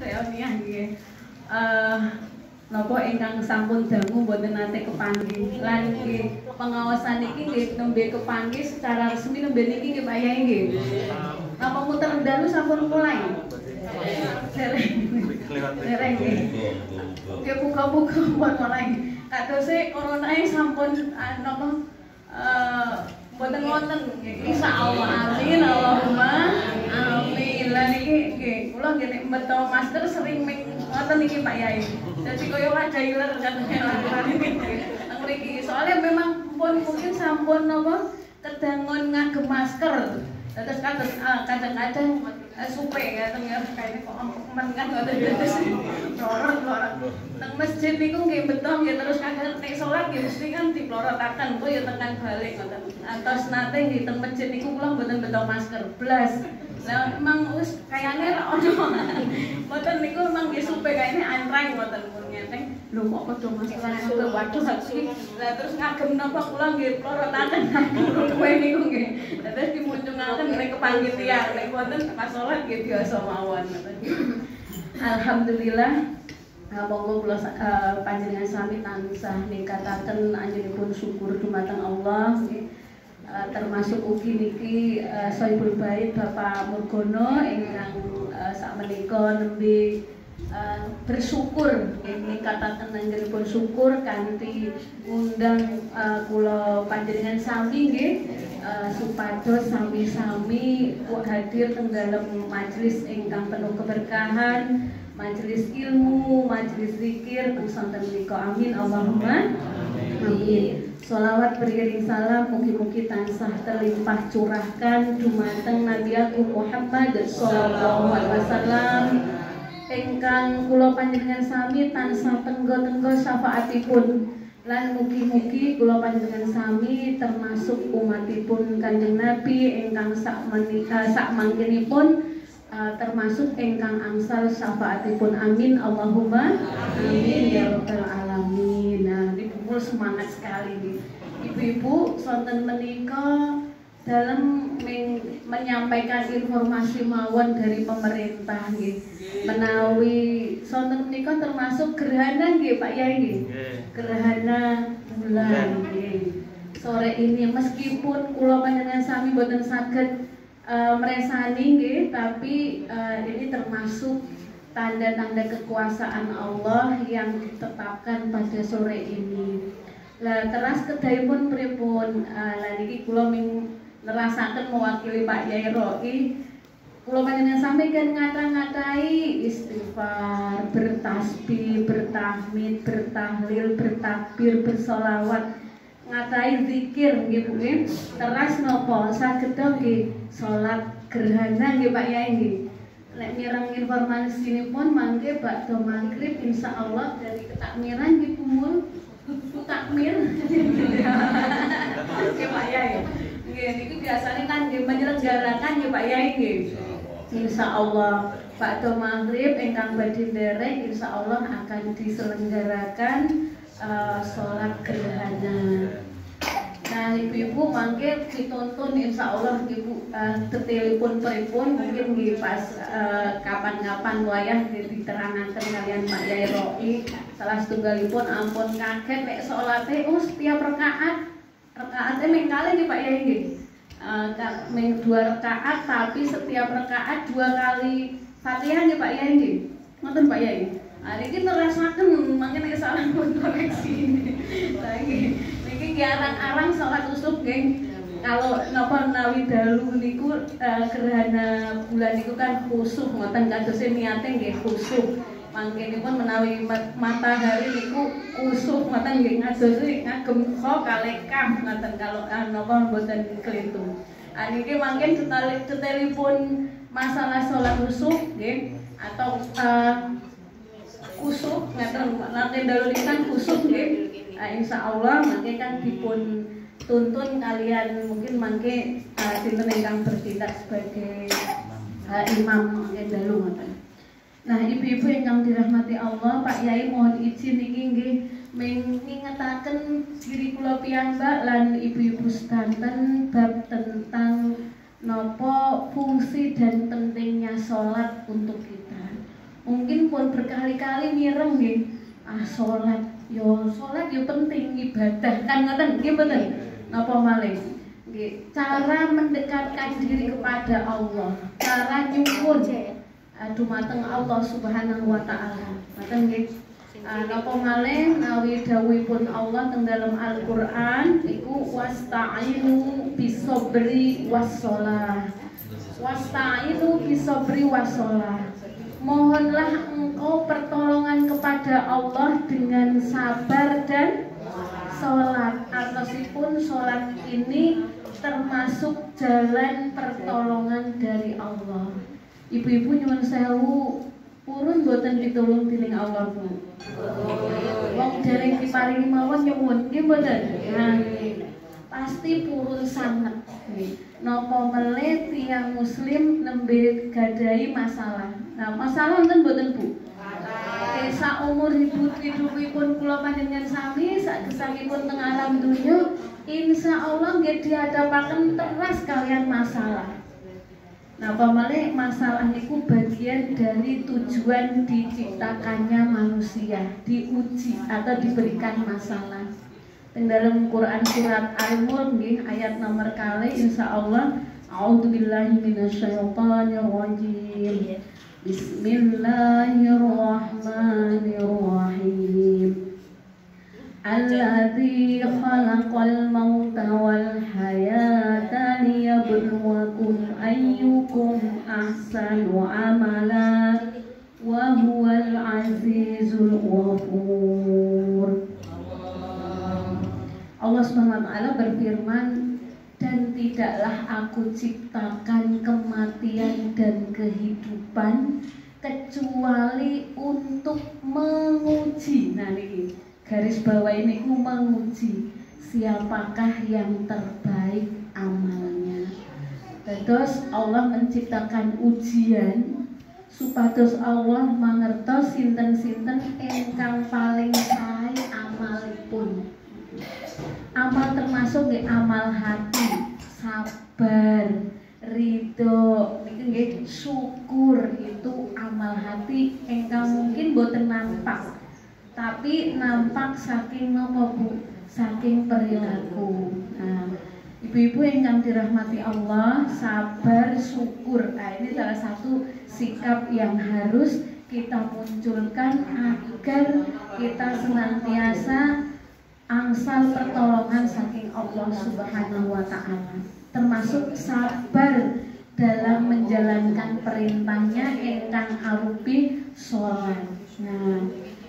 reunian nggih. Napa ingkang sampun dangu mboten nate kepanggih. Lan nggih pengawasan iki nggih nembe kepanggih secara resmi nembe niki nggih Pak Yai nggih. Napa muter dalu sampun mulai? Dereng nggih. Nggih buka-buka pun mulai. Kadose corona sampun napa mboten wonten insyaallah amin Allahumma amin. Lah niki nggih kula nggih nek mbeto masker sering ngoten niki Pak Yai. Dadi kaya wadah iler katanya niki. Nang mriki soalnya memang pun mungkin sampun napa kedangun ngagem masker. Terus kadang-kadang supe ngaten ya kayane kok men kan ngoten terus plorot. Nang masjid niku nggih beto nggih terus kadang nek salat nggih mesti kan diplorotaken kok ya tekan balik ngoten. Atos nate nggih teng masjid niku kula mboten beto masker blas. Lah emang wis kayane ra ono. Mboten niku emang nggih supe kayane antreng mboten pun ngenteng. Lho kok padha maskeran ngono waduh iki. Lah terus ngagem napa kula nggih plorotaken kowe niku nggih. Terus dimunculake nek kepanggih tiyang nek wonten pas salat nggih biasa mawon ngoten. Alhamdulillah monggo kula panjenengan sami tansah ningkataken anjenipun syukur dumateng Allah nggih. Termasuk ugi niki Sohibul Bait Bapak Murgono ingkang sakmenika nembe bersyukur ningkataken anjenipun syukur kanthi ngundang kula panjenengan sami nggih supados sami-sami hadir teng dalem majelis ingkang penuh keberkahan, majelis ilmu, majelis zikir teng sonten menika. Amin Allahumma amin. Sholawat beriring salam mugi-mugi tansah terlimpah curahkan dumateng Nabi Agung Muhammad sallallahu alaihi wasallam ingkang kula panjenengan sami tansah tenggo-tenggo syafaatipun lan mugi-mugi kula panjenengan sami termasuk umatipun Kanjeng Nabi ingkang sak mangkenipun termasuk ingkang angsal syafaatipun. Amin Allahumma amin ya rabbal alamin. Nah, ibu semangat sekali nih. Ibu-ibu sonten menika dalam menyampaikan informasi mawon dari pemerintah nggih. Menawi sonten menika termasuk gerhana nggih Pak Yai nggih. Gerhana bulan nggih. Sore ini meskipun kula panjenengan sami boten saged meresani nggih, tapi ini termasuk tanda-tanda kekuasaan Allah yang ditetapkan pada sore ini. Lah teras kedahipun pripun? Lah niki kula nerasaken mewakili Pak Yai Roi. Kula panjenengan sampaikan ngata-ngatai istighfar, bertasbih, bertahmid, bertahlil, bertakbir, bersolawat, ngatai zikir nggih Bu nggih. Teras napa saged nggih salat gerhana nggih Pak Yai nggih. Nek mireng informasipun mangke bakda magrib insyaallah dari ketakmiran nggih kumul takmir. Nggih Pak Yai. Nggih niku biasane kan nggih menyelenggarakan nggih Pak Yai nggih. Insyaallah bakda magrib ingkang badhe nderek insyaallah akan diselenggarakan salat gerhana. Nah, ibu-ibu mangke dituntun insyaallah ibu detailipun pripun mungkin nggih pas kapan-kapan wayah diterangaken kalian Pak Yai Roi. Salah setunggalipun ampun kaget nek salate setiap rakaate mung kalih nggih Pak Yai nggih. Mung 2 rakaat tapi setiap rakaat 2 kali Fatihah nggih Pak Yai nggih. Ngoten Pak Yai. Niki nerasaken mangke nek salah pun koreksi. Lah niki arang-arang salat usuk nggih. Kalau napa menawi dalu niku gerhana bulan niku kan khusyuk ngoten kadose niate nggih khusyuk. Mangkenipun menawi matahari niku khusyuk ngoten nggih ngadosi ngagem kho kalih kam ngoten kalau napa mboten kelintu. Niki mangken detailipun masalah salat usuk nggih atau kusuk ngaten nanti dalu kan kusuk nggih. Insyaallah mangke kan dipun tuntun kalian mungkin mangke sinten ingkang bertindak sebagai imam mangke dalu ngoten. Nah, ibu-ibu ingkang dirahmati Allah, Pak Yai mohon izin niki nggih ngingetaken diri kula piyambak lan ibu-ibu sedanten bab tentang nopo fungsi dan pentingnya sholat untuk kita. mungkin pun berkali-kali mireng nggih. Salat yo penting, ibadah kan ngoten nggih mboten. Napa malih? Nggih, cara mendekatkan diri kepada Allah, cara nyuwun dumateng Allah Subhanahu wa taala. Ngoten nggih. Napa malih nawi dawuhipun Allah teng dalam Al-Qur'an iku wasta'inu bisabri wassalah. Wasta'inu bisabri wassalah. Mohonlah engkau pertolongan kepada Allah dengan sabar dan sholat. Artosipun sholat ini termasuk jalan pertolongan dari Allah. Ibu-ibu nyuwun sewu, purun boten ditulung dening Allah Bu. Wong dereng diparingi mawon nyuwun nggih mboten. Nah, pasti purun sanget. Napa melih tiyang muslim nembe gadahi masalah. Nah, masalah wonten mboten Bu? Sak umur hidupipun kula panjenengan sami sak gesangipun teng alam dunya, insyaallah nggih dihadapaken teras kalian masalah. Nah, pamalih masalah niku bagian dari tujuan diciptakannya manusia, diuji atau diberikan masalah. Teng dalam Quran surat Al-Mulk nggih ayat nomor kali insyaallah a'udzubillahi minasyaitonir rajim. Bismillahirrahmanirrahim. Alladzi khalaqal mauta wal hayata liyabluwakum ayyukum ahsanu amala wa huwal azizul ghafur. Allah Subhanahu wa taala berfirman, dan tidaklah aku ciptakan kematian dan kehidupan kecuali untuk menguji. Nah ini garis bawah ini menguji siapakah yang terbaik amalnya. Terus Allah menciptakan ujian supados Allah mangertos sinten-sinten ingkang paling sae amalipun. Amal termasuk nggih amal hati, sabar, ridho, niki nggih syukur itu amal hati ingkang mungkin boten nampak. Tapi nampak saking napa Bu? Saking perilaku. Nah, ibu-ibu ingkang dirahmati Allah, sabar, syukur. Nah, ini salah satu sikap yang harus kita munculkan agar kita senantiasa angsal pertolongan saking Allah Subhanahu wa taala, termasuk sabar dalam menjalankan perintahnya ingkang arupi sholat. Nah,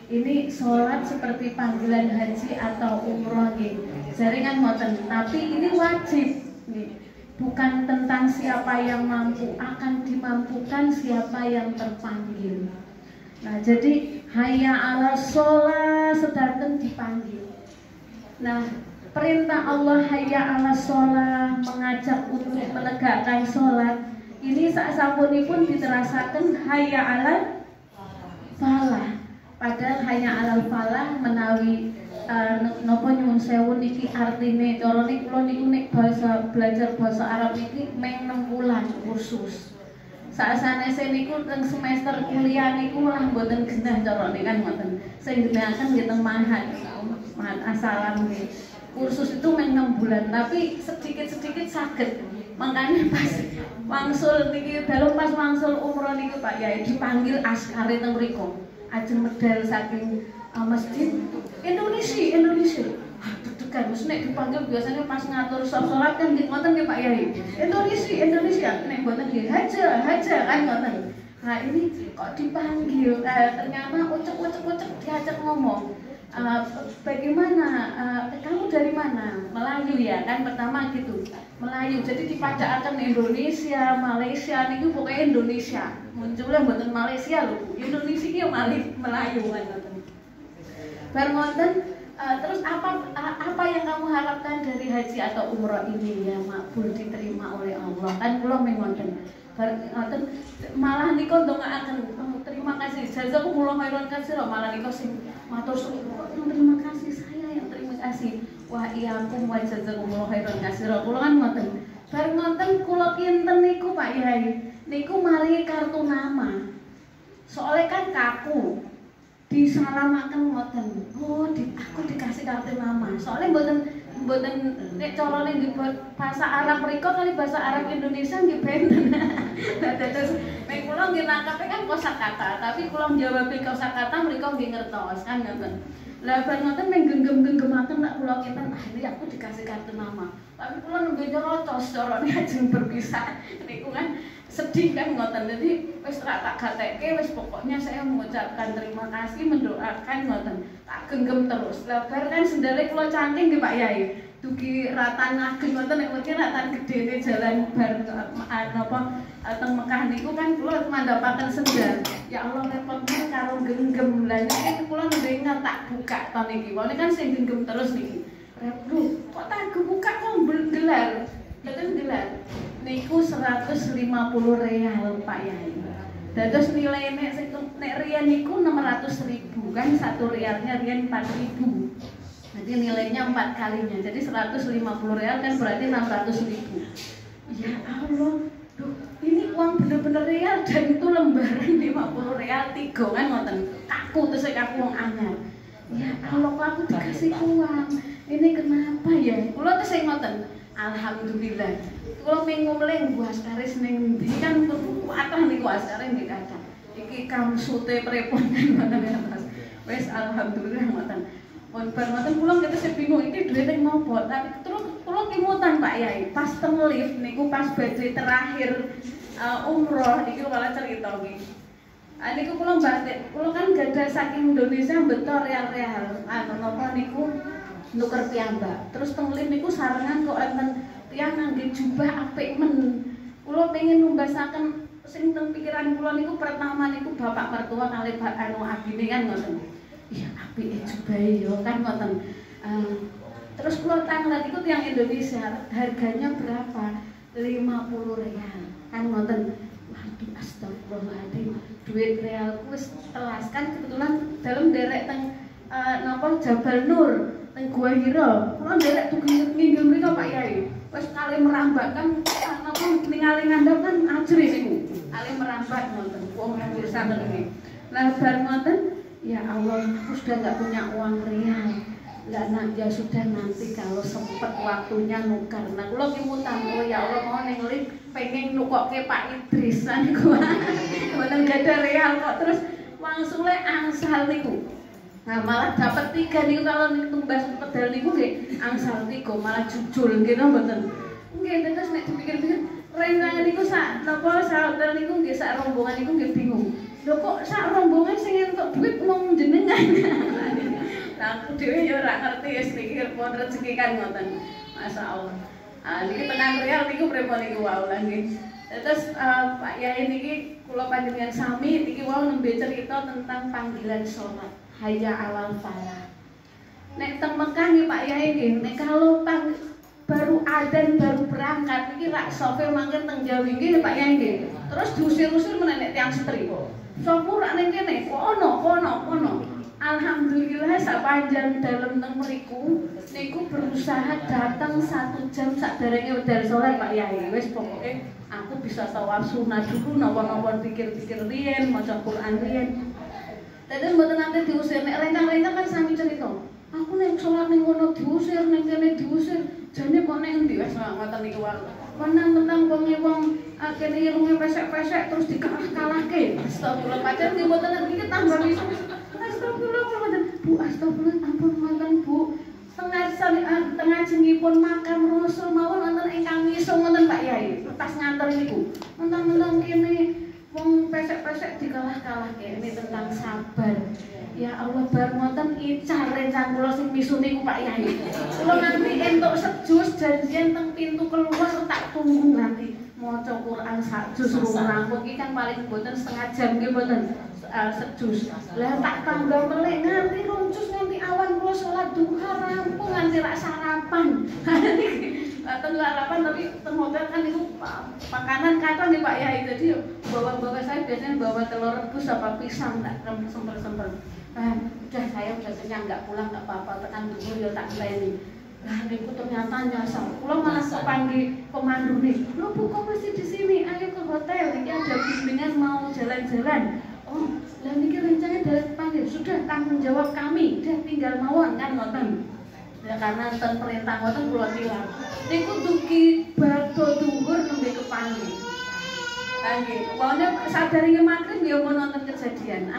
ini sholat seperti panggilan haji atau umroh nggih. Jaringan ngoten, tapi ini wajib nggih. Bukan tentang siapa yang mampu, akan dimampukan siapa yang terpanggil. Nah, jadi hayya 'ala sholat sedanten dipanggil. Nah, perintah Allah hayya 'ala sholat mengajak untuk menegakkan sholat ini sasampunipun diterasaken hayya 'ala falah. Padahal hayya 'alal falah menawi napa nyuwun sewu niki artine cara niku kula niku nek belajar bahasa Arab niki meng 6 bulan kursus. Sasanese niku teng semester kuliah niku lah mboten genah carane kan ngoten. Sing genahaken nggih teng Manhaj Asalam nggih. Kursus itu meng 6 bulan, tapi sedikit-sedikit saged. Makanya pas wangsul niki dalu pas wangsul umroh niku Pak Yai dipanggil askare teng mriku. Ajeng medal saking masjid Indonesia. Deg-degan wis nek dipanggil biasanya pas ngatur sholat kan ngoten nggih Pak Yai. Indonesia nek mboten nggih haja kan ngoten. Nah ini kok dipanggil ternyata ucek diajak ngomong. Bagaimana kamu dari mana? Melayu ya kan pertama gitu. Melayu. Jadi dipadaaken Indonesia, Malaysia niku pokoknya Indonesia. Munculnya mboten Malaysia lho. Indonesia iki Melayu kan ngoten. Bar ngoten terus apa yang kamu harapkan dari haji atau umroh ini ya makbul diterima oleh Allah kan kula mengonten. Malah niku ndongaaken terima kasih jazakumullah khairan katsira malah niku sing matur syukur terima kasih saya yang terima kasih wa iyakum wa jazakumullah khairan katsira kula kan ngoten bar ngoten kula kinten niku Pak Yai niku mari kartu nama Soalnya kan kaku. Disalamaken ngoten. Oh, aku dikasih kartu nama. Soalnya mboten nek carane di bahasa Arab mriko kali bahasa Arab Indonesia nggih benten. Terus nek kula nggih nangkepe kan kosakata, tapi kula njawab kosakata mriko nggih ngertos kan ngoten. Lah bar ngoten mung genggem-genggemaken tak kula keten, ini aku dikasih kartu nama. Tapi kula nembe nyerocos carane ajeng berpisah. Niku kan sedih kan ngoten. Jadi wis tak gatekke wis pokoknya saya mengucapkan terima kasih, mendoakan ngoten. Tak genggam terus. Lebar kan sendale kula cangking nggih Pak Yai. Dugi ratan ageng ngoten nek mungkin ratan gedene jalan bar napa teng Mekah niku kan kula mandhapaken sendal. Ya Allah repotnya karo genggem. Lah niki kula ndengar tak buka to niki. Wong kan sing genggem terus niki. Lho, kok tak buka kok gelar. Mboten gelar. Niku 150 real Pak Yai. Dados nilai nek riyen niku 600.000 kan satu realnya riyen 4.000. Jadi nilainya 4 kalinya. Jadi 150 real kan berarti 600.000. Ya Allah. Duh, ini uang bener-bener real dan itu lembaran 50 real 3 kan ngoten. Kaku terus kaku wong anyar. Ya Allah kok aku dikasih uang. Ini kenapa ya? Kula terus ngoten. Alhamdulillah. Kula minggu mleng Bu Askaris ning ndi kan kuatah niku Askaris nggih kadang. Iki kamsute prepon ngoten Mas. Wis alhamdulillah ngoten. Pun bar ngoten kula ngerti bingung iki duit ning nopo. Tapi terus kula kimutan Pak Yai. Pas teng lift niku pas badhe terakhir umroh iki malah cerita nggih. Niku kula batik. Kula kan gadah saking Indonesia beto real-real. Napa niku nuker piyambak. Terus teng lift niku sarengan kok enten tiyang ngangge jubah apik men. Kula pengen numbasaken sing teng pikiran kula niku pertama niku bapak mertua kali abine kan ngoten. Iya apike jubahe yo kan ngoten. Terus kula tanglet iku tiyang Indonesia, harganya berapa? 50 real. Kan ngoten. Waduh astagfirullahaladzim. Duit realku wis telas kan kebetulan dalam derek teng napa Jabal Nur teng Gua Hira. Kula nderek tugu minggu mriko Pak Yai. Wis kali merambat kan napa ningali ngandhap kan ajris iku. Kali merambat ngoten. Wong desa ngene. Lah bar ngoten, ya Allah, aku sudah enggak punya uang real. Lah nak ya sudah nanti kalau sempat waktunya nukar. Nah kula kimutan, oh ya Allah mau ning lip pengen nukokke Pak Idris niku. Mboten gadah real kok terus wangsule angsal niku. Nah malah dapat 3 niku kalau tumbas pedal niku nggih angsal 3 malah jujul nggih mboten. Nggih terus nek dipikir-pikir rencangan niku sak napa sak hotel niku nggih sak rombongan niku nggih bingung. Lho kok sak rombongan sing entuk duit mung jenengan. Nah aku dhewe ya ora ngerti wis pikir pun rezeki kan ngoten. Masyaallah. Niki tenan real niku pripun niku wau lah nggih. Terus Pak Yai niki kula panjenengan sami niki wau nembe cerita tentang panggilan salat. Hayya 'alal falah. Nek teng Mekah nggih Pak Yai nggih, nek kalau baru adzan baru berangkat niki rak sofe mangke teng Jawi nggih Pak Yai nggih. Terus diusir-usir meneh nek tiyang setrika. Sopo rak ning kene, kono. Alhamdulillah sapanjang dalem teng mriku niku berusaha datang 1 jam saderenge wedal salat Pak Yai. Wis pokoke aku bisa tawaf sunah dulu napa-napa pikir-pikir riyen maca Quran riyen. Dadi mboten nate diusir nek rencang-rencang kan sami cerita. Aku nek salat ning kono diusir, ning kene diusir, jane kok nek endi wis ngoten niku wae. Menang-menang wong kene irunge pesek-pesek terus dikalah-kalahke. Astagfirullah padahal nggih mboten niki tambah iso. Astagfirullah Bu, astagfirullah ampun ngoten Bu. Tengah jengipun makan Rasul mawon wonten ingkang miso ngoten Pak Yai. Pas nganter niku. Mentang-mentang kene wong pesek-pesek dikalah-kalahke. Ini tentang sabar. Ya Allah bar ngoten icar rencang kula sing misu niku Pak Yai. Kula nanti entuk sejus janjian teng pintu keluar tak tunggu nanti maca Quran sak juz rampung iki kan paling mboten setengah jam nggih mboten sejus. Lah tak tambah melek nganti runcus nganti awan kula salat duha rampung nganti rak sarapan. Teng sarapan tapi teng hotel kan itu makanan kathah nih Pak Yai. Jadi bawa saya biasanya bawa telur rebus apa pisang tak sempel-sempel. Udah saya udah kenyang nggak pulang nggak apa-apa tekan dulu ya tak leni. Nah niku ternyata nyasar. Kula malah kepanggil pemandu nih. Loh Bu kok masih di sini? Ayo ke hotel. Ini ada bimbingan mau jalan-jalan. Oh Lah niki rencana dalam panggil sudah tanggung jawab kami, dah tinggal mawon kan ngoten. Ya karena enten perintah ngoten kula tilang. Niku dugi badhe dhuwur nembe kepanggih. Nggih, pokoknya sadari magrib ya mau nonton kejadian.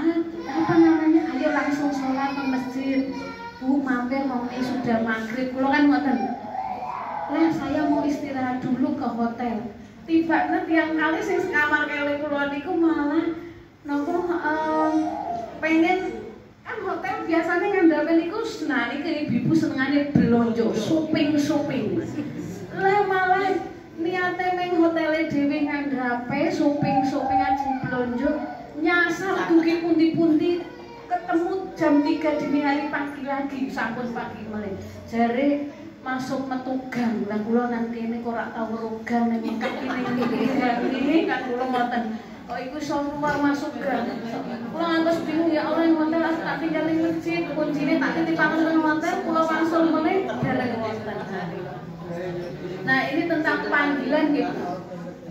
Apa namanya? Ayo langsung sholat ke masjid. Bu, mampir mau ini sudah maghrib. Kula kan ngoten. Lah saya mau istirahat dulu ke hotel. Tiba-tiba tiang kali sing sekamar kali kula niku malah nopo pengen kan hotel biasanya ngandhapen niku senani ke ibu senengane belonjo, shopping. Lah malah niate ning hotele dhewe ngandhape shopping aja belonjo nyasar dugi pundi-pundi ketemu jam 3 dini hari pagi lagi sampun pagi malih jare masuk metu gang lah kula nang kene kok ora tau rogang ning mekak ini kan kula ngoten kok iku iso keluar masuk gang kula ngantos bingung ya Allah yang hotel tak tinggal ning masjid kuncine tak titipaken nang hotel kula langsung meneh dereng wonten. Nah ini tentang panggilan gitu.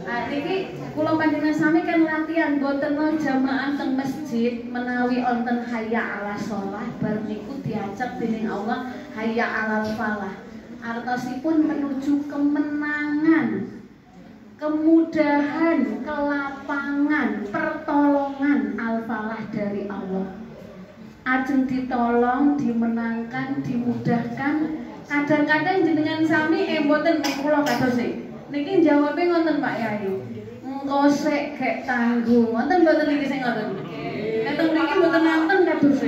Nah ini kula panjenengan sami kan latihan boten jamaah teng masjid menawi wonten hayya 'ala shalah bar niku diajak dening Allah hayya 'alal falah. Artosipun menuju kemenangan, kemudahan, kelapangan, pertolongan al-falah dari Allah. Ajeng ditolong, dimenangkan, dimudahkan. Kadang-kadang jenengan sami mboten nek kula kados niki jawabe ngoten Pak Yai. Engko sik gek tanggung. Wonten mboten niki sing ngoten. Nek teng mriki mboten nonton kados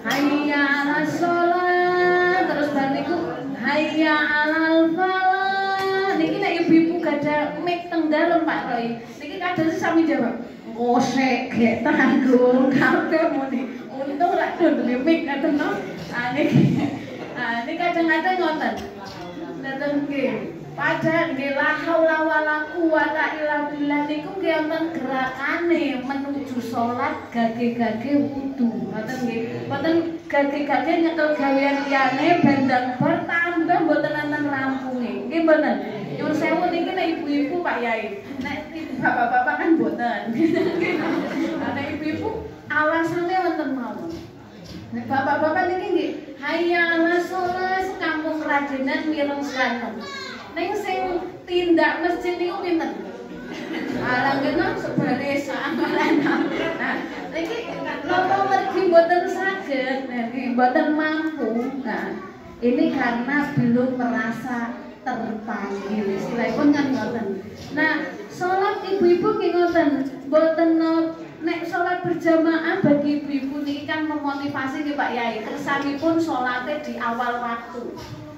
hayya 'alas shalah terus bar niku hayya 'alal falah. Niki nek ibu-ibu gadah mik teng dalem Pak Roy. Niki kados sami jawab. Engko sik gek tanggung kabeh muni. Untung rak ndel mik ngoten no. Ini kadang-kadang ngoten. Dateng nggih. Padahal nggih la haula wala quwata illa billah niku nggih wonten gerakane menuju salat gage-gage wudu. Ngoten nggih. Mboten gage-gage nyekel gawean liyane bandang bar tambah mboten enten rampunge. Nggih mboten. Nyuwun sewu niki nek ibu-ibu Pak Yai. Nek bapak-bapak kan mboten. Nek ibu-ibu alasane wonten mawon. Nek bapak-bapak niki nggih hayya 'alas shalah sekampung Kradenan mireng Slamet. Ning sing tindak masjid niku pinten? Langgena sebaris amalan. Nah, niki napa mergi mboten saged, niki mboten mampu. Nah, ini karena belum merasa terpanggil. Istilahipun kan ngoten. Nah, salat ibu-ibu nggih ngoten, mboten nek sholat berjamaah bagi ibu-ibu ini kan memotivasi nih Pak Yai. Kesanipun sholatnya di awal waktu.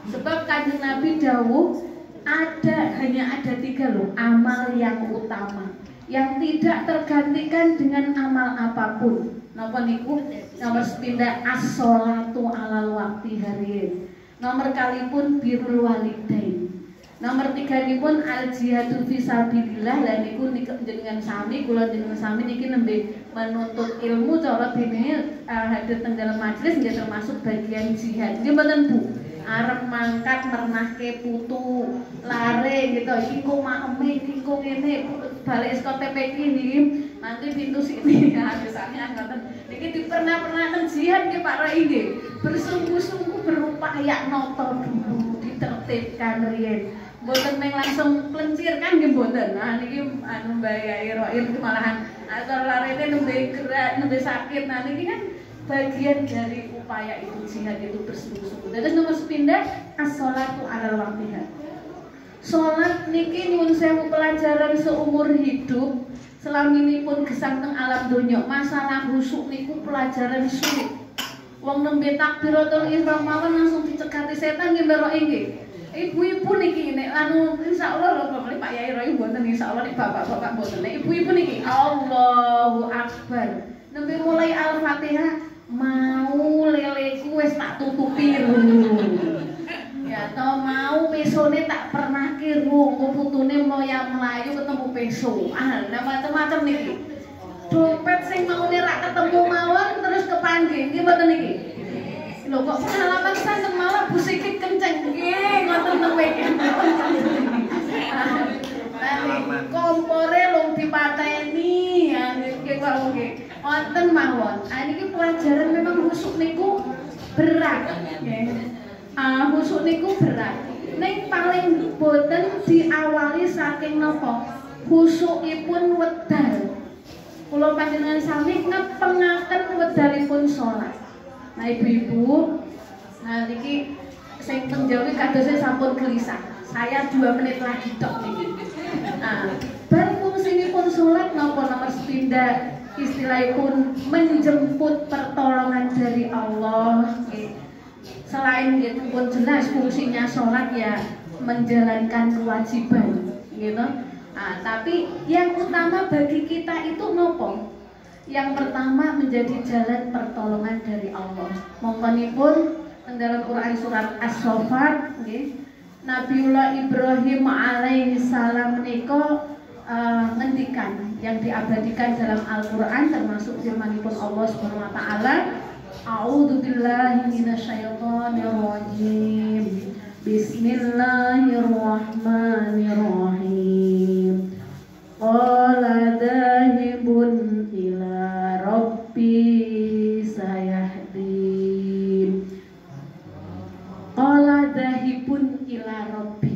Sebab Kanjeng Nabi dawuh hanya ada 3 loh amal yang utama yang tidak tergantikan dengan amal apapun. Napa niku? Nomor sepindah as-sholatu alal waqti hariyin. Nomor kalipun birrul walidain. Nomor 3 nipun al-jihadu fisabilillah. Lah niku jenengan sami kula jenengan sami niki nembe menuntut ilmu cara dene hadir teng dalam majelis nggih termasuk bagian jihad. Nggih mboten Bu? Arep mangkat mernahke putu lare gitu. Iki kok makeme iki kok ngene balik saka TPK niki nanti pintu sini ya misalnya ngoten. Niki pernah jihad nggih Pak Roy nggih. Bersungguh-sungguh berupaya noto dulu ditertibkan riyen. Mboten meng langsung plencir kan nggih mboten. Nah niki Mbak Yai Roir malahan asal larene nembe gerak nembe sakit. Nah niki kan bagian dari upaya itu jihad itu bersungguh-sungguh. Terus nomor sepindah as-sholatu alal waqtiha. Salat niki nyuwun sewu pelajaran seumur hidup. Selaminipun gesang teng alam donya, masalah khusuk niku pelajaran sulit. Wong nembe takbiratul ihram mawon langsung dicegati setan nggih mbok nggih. Ibu-ibu niki nek anu insyaallah lho Pak Yai Roy mboten insyaallah nek bapak-bapak mboten. Nek ibu-ibu niki Allahu Akbar. Nembe mulai Al-Fatihah mau leleku wis tak tutupi ya toh mau pesone tak pernah kiru putune moya melayu ketemu peso nah macam-macam niki dompet sing maune rak ketemu mawon terus kepanggih nggih mboten niki lho kok pengalaman santen malah busikit kenceng nggih ngoten teng weekend kompore lung dipateni ya niki oke. Wonten mawon. Niki pelajaran memang khusuk niku berat, nggih. Khusuk niku berat. Ning paling boten diawali saking napa? Khusukipun wedal. Kula panjenengan sami ngepengaken wedalipun salat. Nah ibu-ibu, nah niki sing penjawi kadosé sampun gelisah. Saya 2 menit lagi tok niki. Nah, bar fungsinipun salat napa nomor sepindah istilahipun menjemput pertolongan dari Allah. Selain itu pun jelas fungsinya sholat ya menjalankan kewajiban, gitu. Tapi yang utama bagi kita itu nopo. Yang pertama menjadi jalan pertolongan dari Allah. Mongkonipun dalam Quran surat As-Saffat, Nabiullah Ibrahim alaihi salam menika ngendikan yang diabadikan dalam Al-Quran termasuk firmanipun Allah Subhanahu wa taala. A'udzu billahi minasyaitonir rajim. Bismillahirrahmanirrahim. Qala dhahibun ila rabbi sayahdin. Qala dhahibun ila rabbi.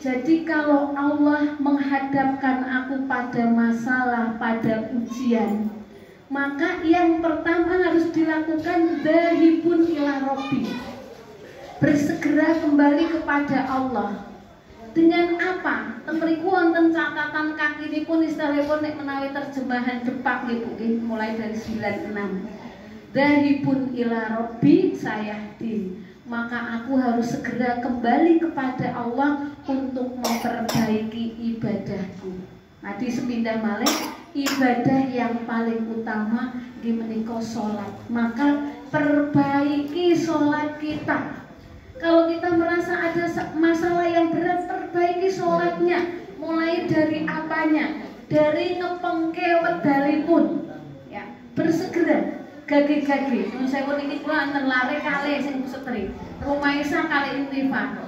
Jadi kalau Allah menghadapkan aku pada masalah, pada ujian, maka yang pertama harus dilakukan dhahibun ila rabbi. Bersegera kembali kepada Allah. Dengan apa? Temriku wonten catatan kakinipun istilahipun nek menawi terjemahan Jepang nggih mulai dari 96. Dhahibun ila rabbi sayahdin. Maka aku harus segera kembali kepada Allah untuk memperbaiki ibadahku. Nah, di sepindah malih ibadah yang paling utama di menika sholat. Maka perbaiki sholat kita. Kalau kita merasa ada masalah yang berat, perbaiki sholatnya. Mulai dari apanya? Dari ngepengke wedalipun, ya, bersegera. Gage-gage, saya pun ini kula anten lare kali sing setri. Rumaisa kali intifah.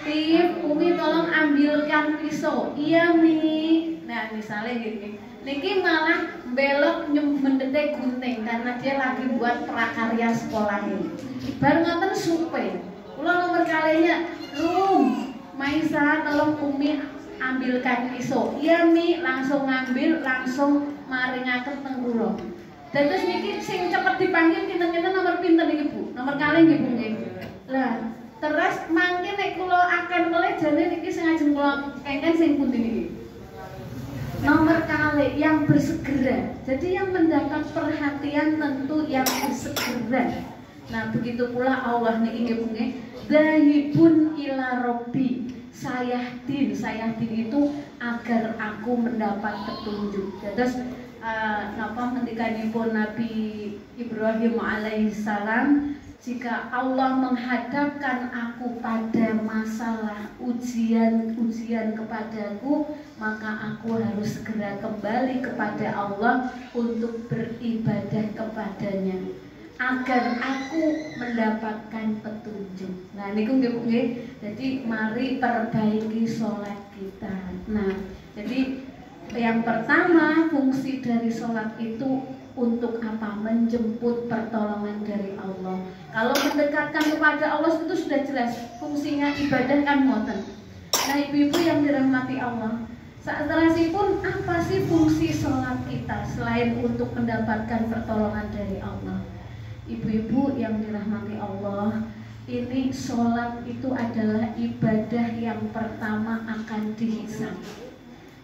Tip, Umi tolong ambilkan pisau. Iya Mi. Nah misalnya gini, niki malah belok mendetek gunting karena dia lagi buat prakarya sekolah ini. Bareng ngoten supe. Kula nomor kalinya, Maisa tolong Umi ambilkan pisau. Iya Mi, langsung ngambil, langsung maringaken teng kula. Dan terus niki sing cepet dipanggil kinten-kinten nomor pinten niki Bu? Nomor kalih nggih Bu nggih. Lah, terus mangke nek kula akan meleh jane niki sing ajeng kula kengken sing pundi niki? Nomor kalih yang bersegera. Jadi yang mendapat perhatian tentu yang bersegera. Nah, begitu pula Allah niki nggih Bu nggih. Dhahibun ila rabbi. Sayahdin itu agar aku mendapat petunjuk. Terus napa ngendikanipun Nabi Ibrahim alaihissalam, jika Allah menghadapkan aku pada masalah ujian kepadaku, maka aku harus segera kembali kepada Allah untuk beribadah kepadanya agar aku mendapatkan petunjuk. Nah niku nggih. Jadi mari perbaiki sholat kita. Nah, jadi yang pertama fungsi dari sholat itu untuk apa? Menjemput pertolongan dari Allah. Kalau mendekatkan kepada Allah itu sudah jelas fungsinya ibadah kan ngoten. Nah ibu-ibu yang dirahmati Allah, saterasipun apa sih fungsi sholat kita selain untuk mendapatkan pertolongan dari Allah? Ibu-ibu yang dirahmati Allah, ini sholat itu adalah ibadah yang pertama akan dihisab,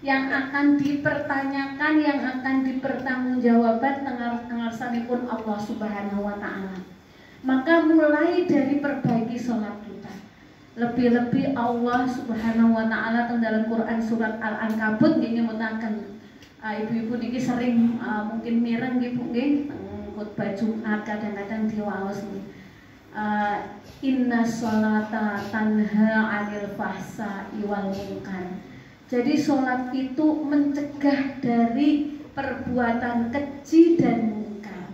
yang akan dipertanyakan, yang akan dipertanggungjawabkan tengarsanipun Allah Subhanahu wa taala. Maka mulai dari perbaiki sholat kita. Lebih-lebih Allah Subhanahu wa taala dalam Quran surat Al-Ankabut nggih nyebutaken ibu-ibu niki sering mungkin mireng nggih Bu nggih khotbah Jumat kadang-kadang diwaos nggih. Inna sholata tanha 'anil fahsya'i wal munkar. Jadi sholat itu mencegah dari perbuatan keji dan mungkar.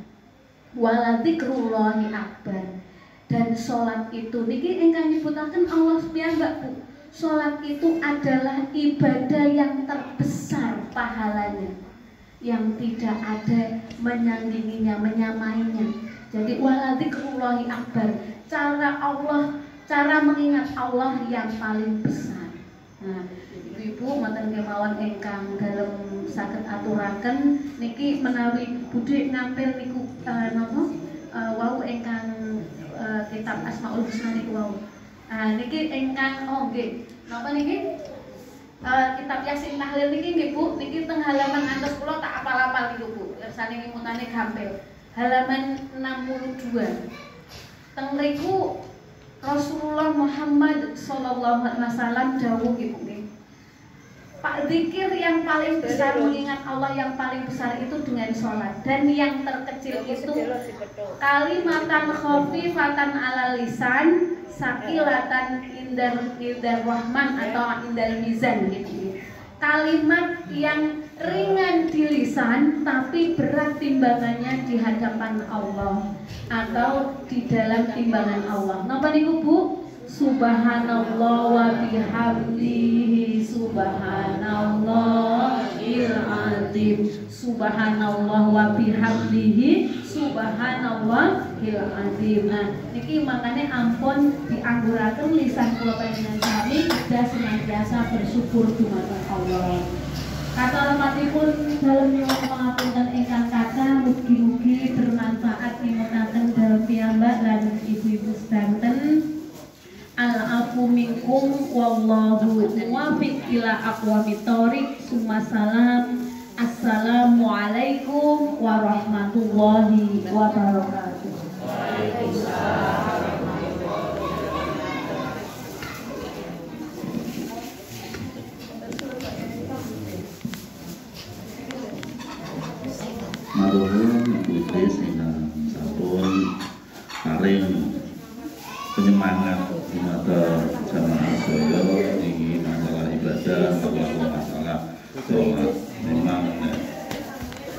Waladzikrullahi akbar. Dan sholat itu niki ingkang nyebutaken Allah piyambak Bu. Sholat itu adalah ibadah yang terbesar pahalanya. yang tidak ada menyandinginya, menyamainya. Jadi waladzikrullahi akbar. Cara mengingat Allah yang paling besar. Nah, ibu mboten kemawon ingkang dalem saged aturaken niki menawi budhe ngampil niku napa wau ingkang kitab Asmaul Husna niku wau. Niki ingkang nggih. Napa niki? Kitab Yasin Tahlil niki nggih Bu, niki teng halaman atas kula tak apal-apal niku Bu. Kersane ngimutane gampil. Halaman 62. Teng mriku Rasulullah Muhammad sallallahu alaihi wasallam dawuh nggih Bu nggih. Pak zikir yang paling besar, mengingat Allah yang paling besar itu dengan sholat. Dan yang terkecil itu kalimatan khafifatan ala lisan sakilatan indar rahman atau indal mizan gitu. Kalimat yang ringan di lisan tapi berat timbangannya di hadapan Allah atau di dalam timbangan Allah. Napa niku Bu? Subhanallah wa bihamdihi subhanallahil azim. Subhanallah wa bihamdihi subhanallahil azim. Nah, niki makanya ampun diangguraken lisan kula panjenengan sami kita senantiasa bersyukur dumateng Allah. Kata lemahipun dalem nyuwun pangapunten ingkang kathah, mugi-mugi bermanfaat nimutaken dalem piyambak lan ibu-ibu sedanten. Al-afu minkum wallahu muwaffiq ila aqwamit thoriq. Summasalam. Assalamualaikum warahmatullahi wabarakatuh. Waalaikumsalam. Maturun Ibu ingkang sampun paring penyemangat dumateng jamaah sedaya ing masalah ibadah, masalah sholat. Memang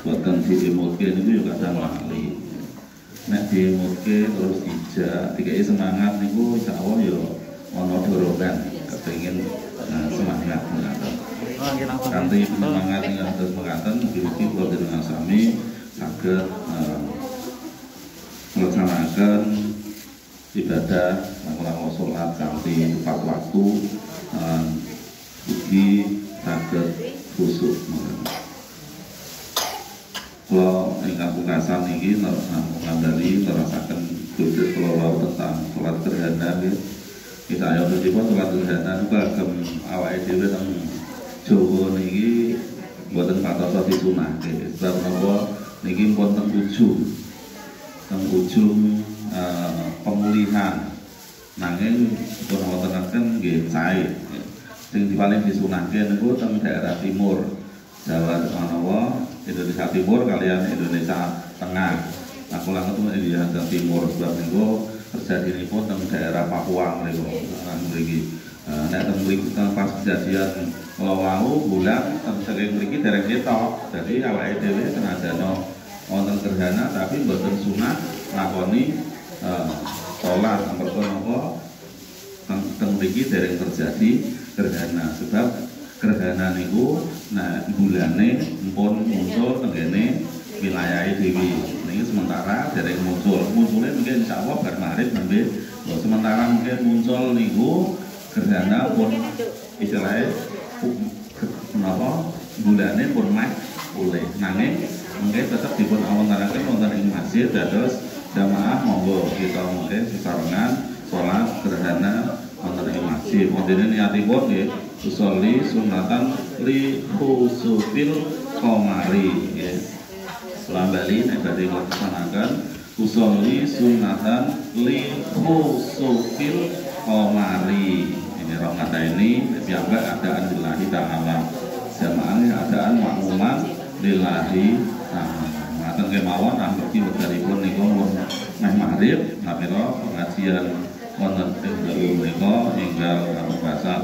buatan diimutke niku yo kadang lali. Nek diimutke terus dikai semangat niku insyaallah yo ana dorongan kepengin semangat mengaten. Kanthi semangat ingkang terus mengaten mugi-mugi kula dengan sami saged melaksanakan ibadah melakukan sholat kanthi tepat waktu, ugi saged khusyuk. Kalau ingkang pungkasan niki ngandali nerasaken khusus kalau tentang sholat gerhana nggih. Kita ayo nipun sholat gerhana niku agem awake dhewe teng Jawa niki mboten patos disunahke. Sebab napa niki pun teng ujung pemulihan nanging pun wontenaken nggih sae. Sing paling disunahke niku teng daerah timur Jawa menawa Indonesia Timur kalian Indonesia Tengah. Aku lang ketemu Indonesia Timur sebab niku terjadinipun teng daerah Papua niku mriki. Nek teng mriki pas kejadian wau bulan teng saking mriki dereng ketok. Dadi awake dhewe senajan wonten gerhana tapi mboten sunah lakoni sholat amarga napa teng mriki dereng terjadi gerhana. Sebab gerhana niku bulane mpun muncul tenggene wilayah dhewe. Niki sementara dereng muncul-muncule mungkin insyaallah bar maghrib nembe. Sementara mungkin muncul niku gerhana pun istilahnya napa bulane pun meh oleh nanging mungkin tetap dipun awon-awonaken wonten ing masjid dados jamaah monggo kita mungkin sesarengan sholat gerhana wonten ing masjid. Modene niatipun nggih usolli sunatan li khusufil qamari nggih. Lambali nek badhe nglaksanakaken usolli sunatan li khusufil qamari. Ini rong kata ini piyambak adaan lillahi ta'ala. Jamaah adaan makmuman lillahi ta'ala. Ngaten kemawon amargi wektalipun niku meh maghrib namira pengajian wonten ing dalu menika enggal kapasan.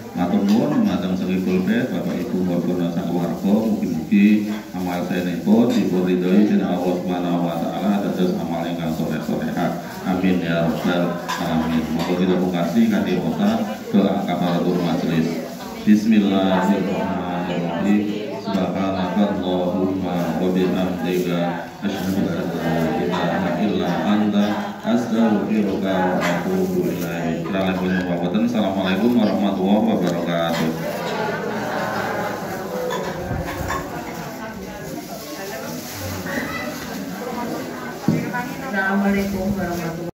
Matur nuwun dumateng Sangipul Bait Bapak Ibu warga sakeluarga, mugi-mugi amal saenipun dipun ridhoi dening Allah Subhanahu wa taala dados amal ingkang saleh-salehat. Amin ya rabbal alamin. Monggo kita mungkasi kanthi wonten doa kafaratul majelis. Bismillahirrahmanirrahim. Subhanakallahumma wa bihamdika asyhadu an la ilaha illa anta astaghfiruka wa atubu ilaik. Assalamualaikum warahmatullahi wabarakatuh. Assalamualaikum warahmatullahi wabarakatuh.